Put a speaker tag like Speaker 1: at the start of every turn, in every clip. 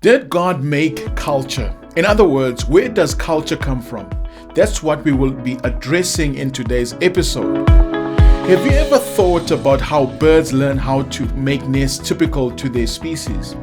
Speaker 1: Did God make culture? In other words, where does culture come from? That's what we will be addressing in today's episode. Have you ever thought about how birds learn how to make nests typical to their species?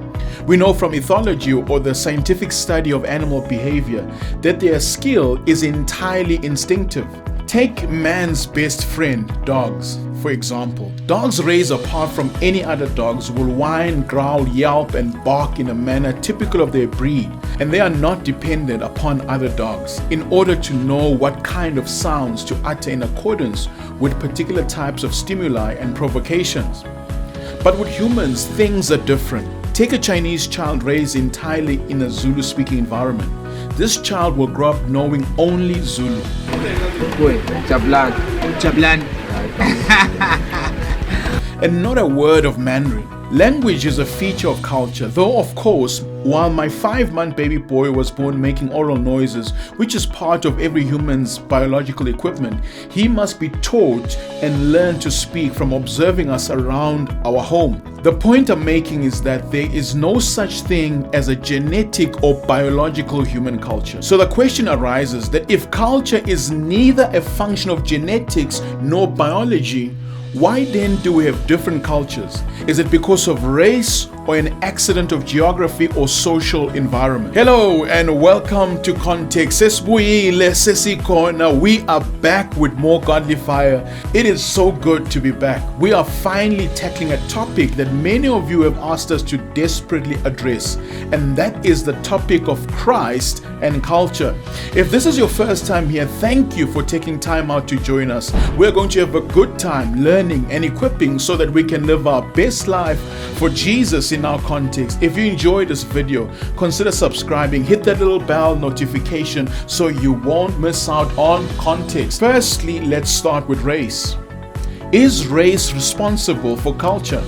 Speaker 1: We know from ethology or the scientific study of animal behavior that their skill is entirely instinctive. Take man's best friend, dogs, for example. Dogs raised apart from any other dogs will whine, growl, yelp, and bark in a manner typical of their breed, and they are not dependent upon other dogs in order to know what kind of sounds to utter in accordance with particular types of stimuli and provocations. But with humans, things are different. Take a Chinese child raised entirely in a Zulu-speaking environment. This child will grow up knowing only Zulu. And not a word of Mandarin. Language is a feature of culture, though of course, while my 5-month baby boy was born making oral noises, which is part of every human's biological equipment, he must be taught and learn to speak from observing us around our home. The point I'm making is that there is no such thing as a genetic or biological human culture. So the question arises that if culture is neither a function of genetics nor biology, why then do we have different cultures? Is it because of race or an accident of geography or social environment? Hello and welcome to Context. Sesibuyile, sesikhona. We are back with more godly fire. It is so good to be back. We are finally tackling a topic that many of you have asked us to desperately address, and that is the topic of Christ and culture. If this is your first time here, thank you for taking time out to join us. We're going to have a good time learning and equipping so that we can live our best life for Jesus in our context. If you enjoyed this video, consider subscribing, hit that little bell notification so you won't miss out on context. Firstly, let's start with race. Is race responsible for culture?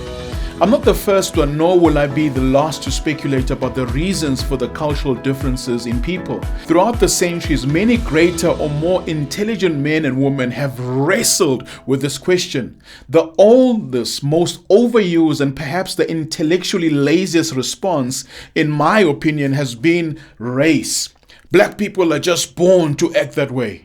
Speaker 1: I'm not the first one, nor will I be the last to speculate about the reasons for the cultural differences in people. Throughout the centuries, many greater or more intelligent men and women have wrestled with this question. The oldest, most overused, and perhaps the intellectually laziest response, in my opinion, has been race. Black people are just born to act that way.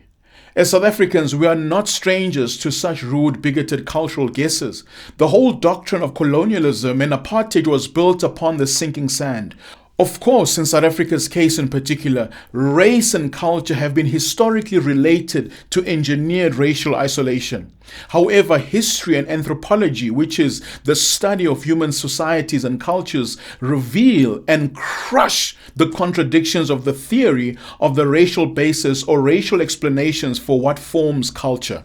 Speaker 1: As South Africans, we are not strangers to such rude, bigoted cultural guesses. The whole doctrine of colonialism and apartheid was built upon the sinking sand. Of course, in South Africa's case in particular, race and culture have been historically related to engineered racial isolation. However, history and anthropology, which is the study of human societies and cultures, reveal and crush the contradictions of the theory of the racial basis or racial explanations for what forms culture.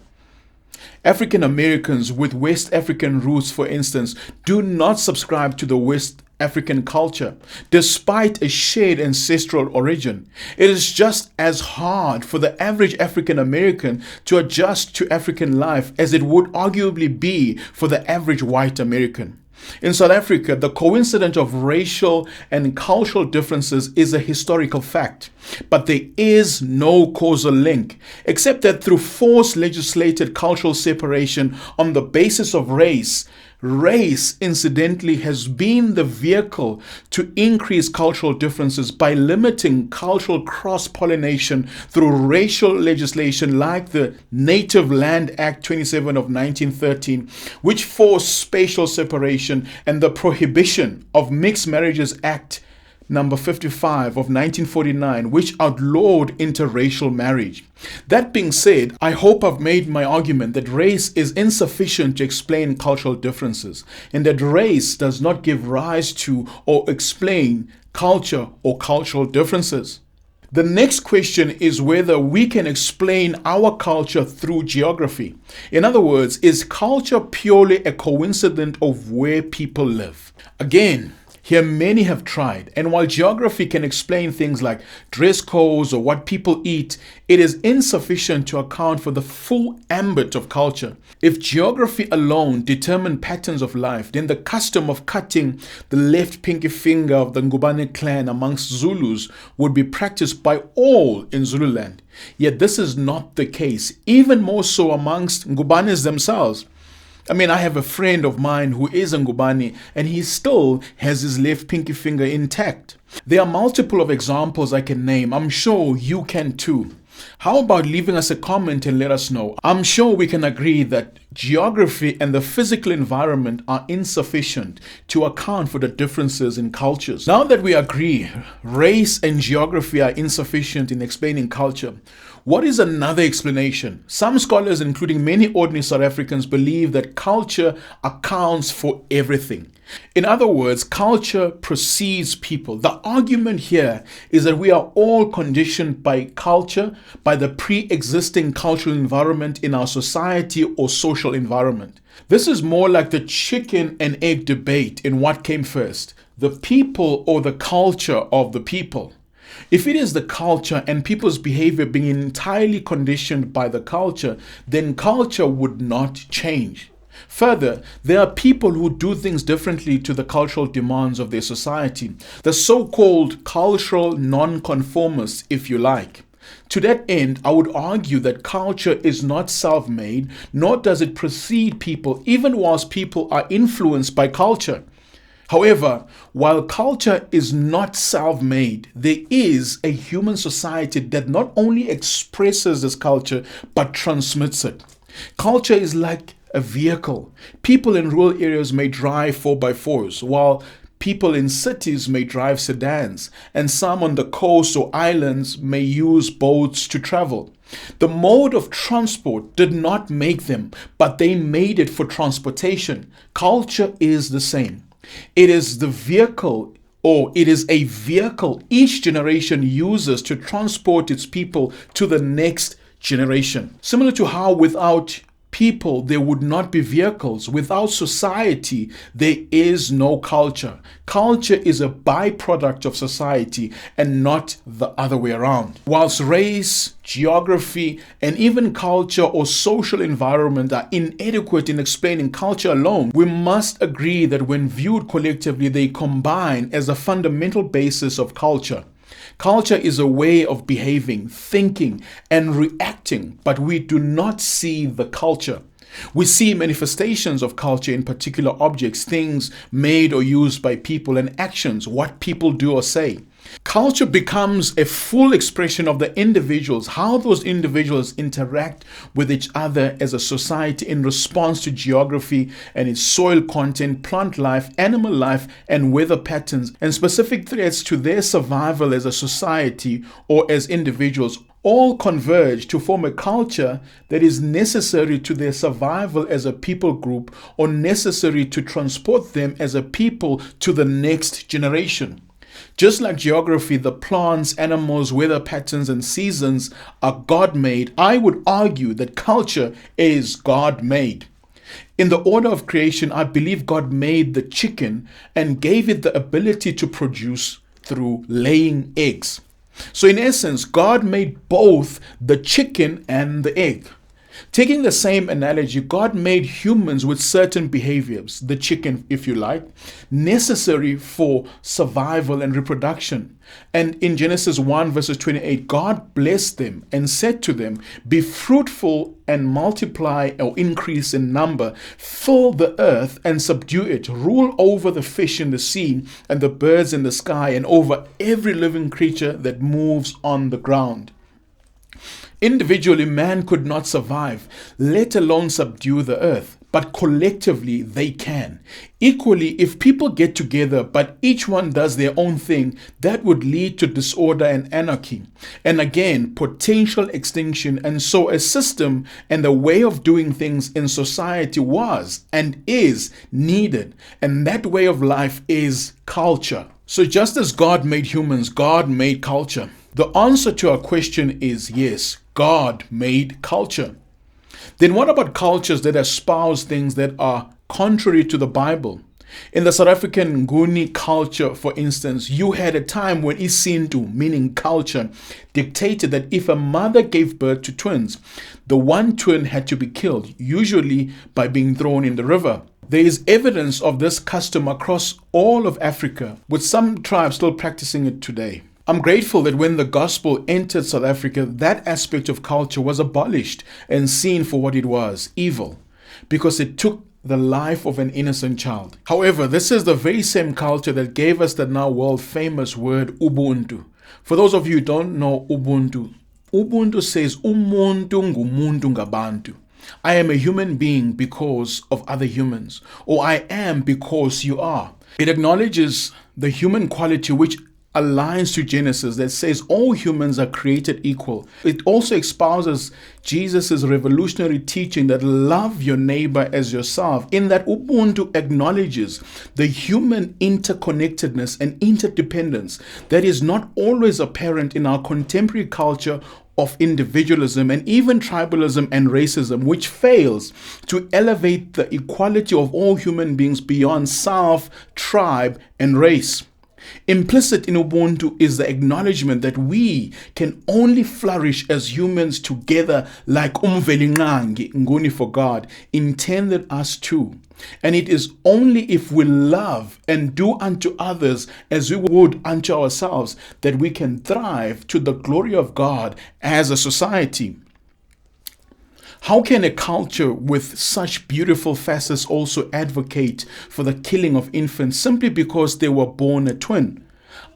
Speaker 1: African Americans with West African roots, for instance, do not subscribe to the West African culture, despite a shared ancestral origin. It is just as hard for the average African American to adjust to African life as it would arguably be for the average white American. In South Africa, the coincidence of racial and cultural differences is a historical fact, but there is no causal link, except that through forced legislated cultural separation on the basis of race, incidentally has been the vehicle to increase cultural differences by limiting cultural cross-pollination through racial legislation like the Native Land Act 27 of 1913, which forced spatial separation, and the Prohibition of Mixed Marriages Act number 55 of 1949, which outlawed interracial marriage. That being said, I hope I've made my argument that race is insufficient to explain cultural differences, and that race does not give rise to or explain culture or cultural differences. The next question is whether we can explain our culture through geography. In other words, is culture purely a coincidence of where people live? Again, here many have tried, and while geography can explain things like dress codes or what people eat, it is insufficient to account for the full ambit of culture. If geography alone determined patterns of life, then the custom of cutting the left pinky finger of the Ngubane clan amongst Zulus would be practiced by all in Zululand. Yet this is not the case, even more so amongst Ngubanes themselves. I mean, I have a friend of mine who is a Ngubani and he still has his left pinky finger intact. There are multiple of examples I can name. I'm sure you can too. How about leaving us a comment and let us know? I'm sure we can agree that geography and the physical environment are insufficient to account for the differences in cultures. Now that we agree race and geography are insufficient in explaining culture, what is another explanation? Some scholars, including many ordinary South Africans, believe that culture accounts for everything. In other words, culture precedes people. The argument here is that we are all conditioned by culture, by the pre-existing cultural environment in our society or social environment. This is more like the chicken and egg debate in what came first, the people or the culture of the people. If it is the culture and people's behavior being entirely conditioned by the culture, then culture would not change. Further, there are people who do things differently to the cultural demands of their society, the so-called cultural non-conformists, if you like. To that end, I would argue that culture is not self-made, nor does it precede people, even whilst people are influenced by culture. However, while culture is not self-made, there is a human society that not only expresses this culture, but transmits it. Culture is like a vehicle. People in rural areas may drive 4x4s, while people in cities may drive sedans, and some on the coast or islands may use boats to travel. The mode of transport did not make them, but they made it for transportation. Culture is the same. It is the vehicle, or it is a vehicle each generation uses to transport its people to the next generation. Similar to how without people there would not be vehicles, without society there is no culture. Culture is a byproduct of society and not the other way around. Whilst race, geography, and even culture or social environment are inadequate in explaining culture alone, we must agree that when viewed collectively, they combine as a fundamental basis of culture. Culture is a way of behaving, thinking, and reacting, but we do not see the culture. We see manifestations of culture in particular objects, things made or used by people, and actions, what people do or say. Culture becomes a full expression of the individuals, how those individuals interact with each other as a society in response to geography and its soil content, plant life, animal life, and weather patterns, and specific threats to their survival as a society or as individuals. All converge to form a culture that is necessary to their survival as a people group or necessary to transport them as a people to the next generation. Just like geography, the plants, animals, weather patterns, and seasons are God-made, I would argue that culture is God-made. In the order of creation, I believe God made the chicken and gave it the ability to produce through laying eggs. So in essence, God made both the chicken and the egg. Taking the same analogy, God made humans with certain behaviors, the chicken if you like, necessary for survival and reproduction. And in Genesis 1 verses 28, God blessed them and said to them, "Be fruitful and multiply or increase in number, fill the earth and subdue it, rule over the fish in the sea and the birds in the sky and over every living creature that moves on the ground." Individually, man could not survive, let alone subdue the earth, but collectively they can. Equally, if people get together, but each one does their own thing, that would lead to disorder and anarchy. And again, potential extinction. And so a system and a way of doing things in society was and is needed. And that way of life is culture. So just as God made humans, God made culture. The answer to our question is yes, God made culture. Then what about cultures that espouse things that are contrary to the Bible? In the South African Nguni culture, for instance, you had a time when isintu, meaning culture, dictated that if a mother gave birth to twins, the one twin had to be killed, usually by being thrown in the river. There is evidence of this custom across all of Africa, with some tribes still practicing it today. I'm grateful that when the gospel entered South Africa, that aspect of culture was abolished and seen for what it was, evil, because it took the life of an innocent child. However, this is the very same culture that gave us the now world famous word Ubuntu. For those of you who don't know Ubuntu, Ubuntu says umuntu ngumuntu ngabantu. I am a human being because of other humans, or I am because you are. It acknowledges the human quality which aligns to Genesis that says all humans are created equal. It also espouses Jesus' revolutionary teaching that love your neighbor as yourself, in that Ubuntu acknowledges the human interconnectedness and interdependence that is not always apparent in our contemporary culture of individualism and even tribalism and racism, which fails to elevate the equality of all human beings beyond self, tribe, and race. Implicit in Ubuntu is the acknowledgement that we can only flourish as humans together like umvelingangi, nguni for God, intended us to. And it is only if we love and do unto others as we would unto ourselves that we can thrive to the glory of God as a society. How can a culture with such beautiful facets also advocate for the killing of infants simply because they were born a twin?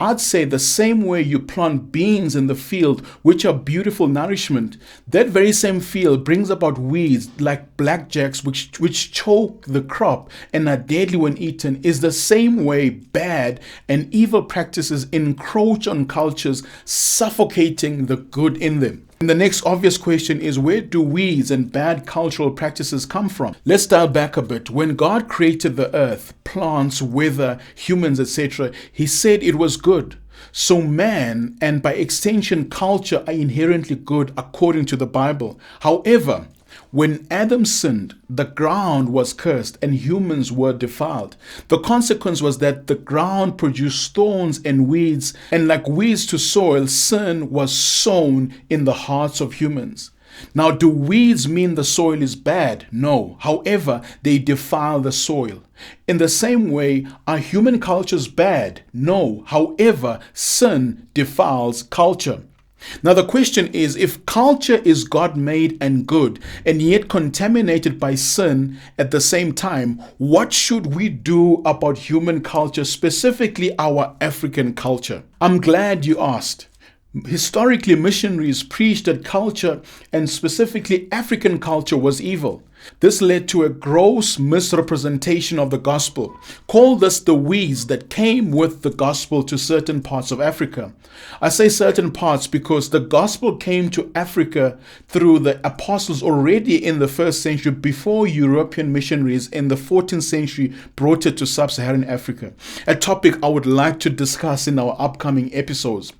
Speaker 1: I'd say the same way you plant beans in the field, which are beautiful nourishment, that very same field brings about weeds like blackjacks which choke the crop and are deadly when eaten, is the same way bad and evil practices encroach on cultures, suffocating the good in them. And the next obvious question is, where do weeds and bad cultural practices come from? Let's dial back a bit. When God created the earth, plants, weather, humans, etc., He said it was good. So man, and by extension culture, are inherently good according to the Bible. However, when Adam sinned, the ground was cursed and humans were defiled. The consequence was that the ground produced thorns and weeds, and like weeds to soil, sin was sown in the hearts of humans. Now, do weeds mean the soil is bad? No. However, they defile the soil. In the same way, are human cultures bad? No. However, sin defiles culture. Now the question is, if culture is God-made and good and yet contaminated by sin at the same time, what should we do about human culture, specifically our African culture? I'm glad you asked. Historically, missionaries preached that culture, and specifically African culture, was evil. This led to a gross misrepresentation of the gospel. Call this the weeds that came with the gospel to certain parts of Africa. I say certain parts because the gospel came to Africa through the apostles already in the 1st century, before European missionaries in the 14th century brought it to sub-Saharan Africa, a topic I would like to discuss in our upcoming episodes.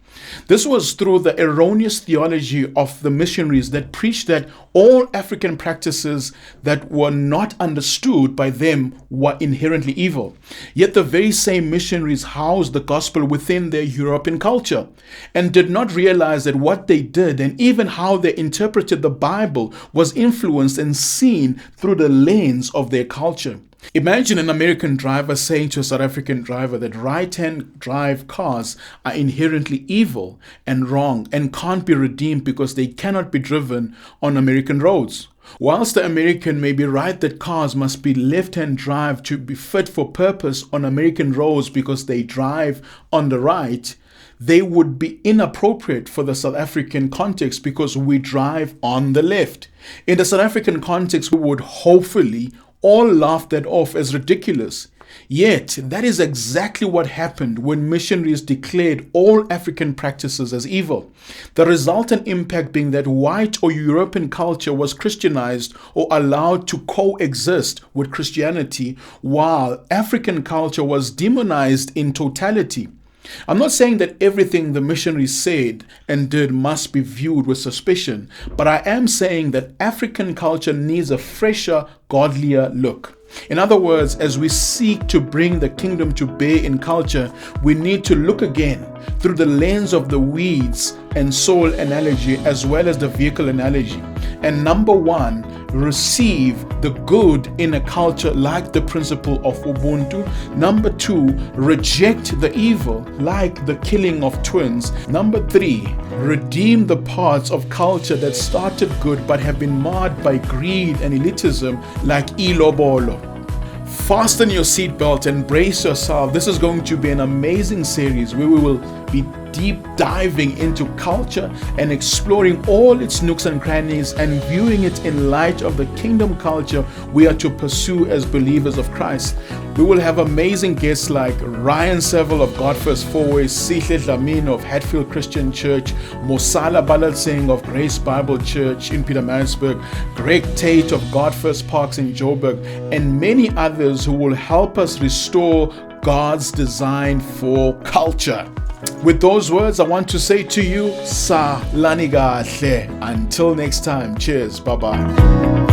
Speaker 1: This was through the erroneous theology of the missionaries that preached that all African practices that were not understood by them were inherently evil. Yet the very same missionaries housed the gospel within their European culture and did not realize that what they did and even how they interpreted the Bible was influenced and seen through the lens of their culture. Imagine an American driver saying to a South African driver that right-hand drive cars are inherently evil and wrong and can't be redeemed because they cannot be driven on American roads. Whilst the American may be right that cars must be left-hand drive to be fit for purpose on American roads because they drive on the right, they would be inappropriate for the South African context because we drive on the left. In the South African context, we would hopefully all laugh that off as ridiculous. Yet, that is exactly what happened when missionaries declared all African practices as evil. The resultant impact being that white or European culture was Christianized or allowed to coexist with Christianity, while African culture was demonized in totality. I'm not saying that everything the missionaries said and did must be viewed with suspicion, but I am saying that African culture needs a fresher, godlier look. In other words, as we seek to bring the kingdom to bear in culture, we need to look again through the lens of the weeds and soil analogy as well as the vehicle analogy. And number one, receive the good in a culture like the principle of Ubuntu. Number two, reject the evil like the killing of twins. Number three, redeem the parts of culture that started good but have been marred by greed and elitism like ilobolo. Fasten your seatbelt and brace yourself. This is going to be an amazing series where we will be deep diving into culture and exploring all its nooks and crannies and viewing it in light of the kingdom culture we are to pursue as believers of Christ. We will have amazing guests like Ryan Seville of God First Fourways, Sihle Dlamini of Hatfield Christian Church, Mosala Balal Singh of Grace Bible Church in Pietermaritzburg, Greg Tate of God First Parks in Joburg, and many others who will help us restore God's design for culture. With those words, I want to say to you, Salani kahle. Until next time, cheers, bye-bye.